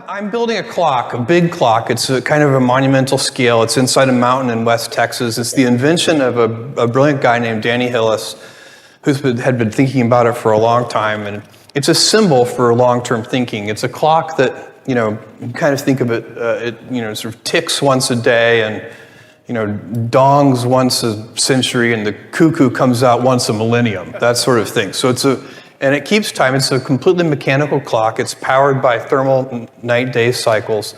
I'm building a clock, a big clock. It's a kind of a monumental scale. It's inside a mountain in West Texas. It's the invention of a brilliant guy named Danny Hillis, had been thinking about it for a long time. And it's a symbol for long-term thinking. It's a clock that, you kind of think of it, sort of ticks once a day and, dongs once a century, and the cuckoo comes out once a millennium, that sort of thing. So and it keeps time. It's a completely mechanical clock. It's powered by thermal night-day cycles.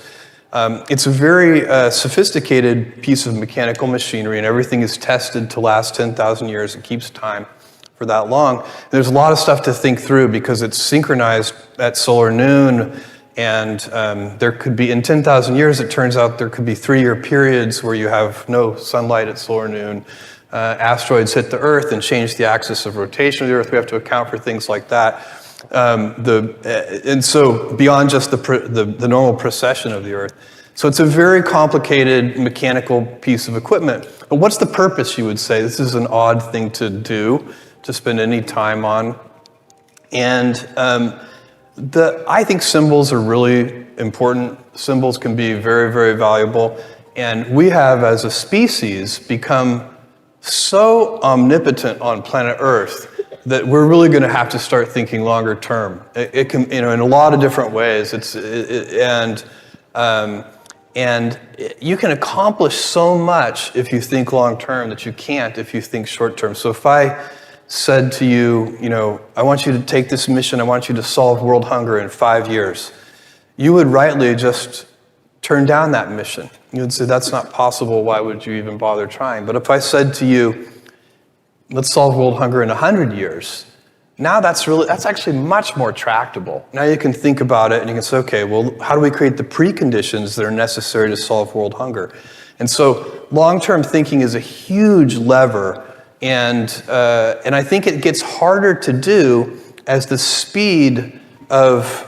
It's a very sophisticated piece of mechanical machinery, and everything is tested to last 10,000 years. It keeps time for that long. There's a lot of stuff to think through because it's synchronized at solar noon, and there could be, in 10,000 years, it turns out there could be 3-year periods where you have no sunlight at solar noon. Asteroids hit the Earth and change the axis of rotation of the Earth. We have to account for things like that. And so beyond just the normal precession of the Earth. So it's a very complicated mechanical piece of equipment. But what's the purpose, you would say? This is an odd thing to do, to spend any time on. And I think symbols are really important. Symbols can be very, very valuable. And we have, as a species, become so omnipotent on planet Earth that we're really going to have to start thinking longer term. It can, in a lot of different ways. And you can accomplish so much if you think long term that you can't if you think short term. So if I said to you, I want you to take this mission, I want you to solve world hunger in 5 years, you would rightly just turn down that mission. You would say, that's not possible, why would you even bother trying? But if I said to you, let's solve world hunger in 100 years, now that's actually much more tractable. Now you can think about it and you can say, okay, well, how do we create the preconditions that are necessary to solve world hunger? And so long-term thinking is a huge lever, and I think it gets harder to do as the speed of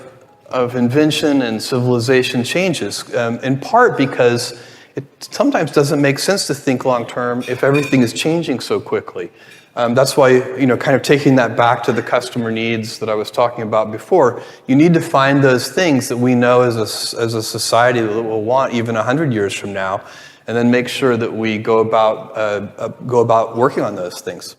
invention and civilization changes, in part because it sometimes doesn't make sense to think long-term if everything is changing so quickly. That's why, kind of taking that back to the customer needs that I was talking about before, you need to find those things that we know as a society that we'll want even 100 years from now, and then make sure that we go about working on those things.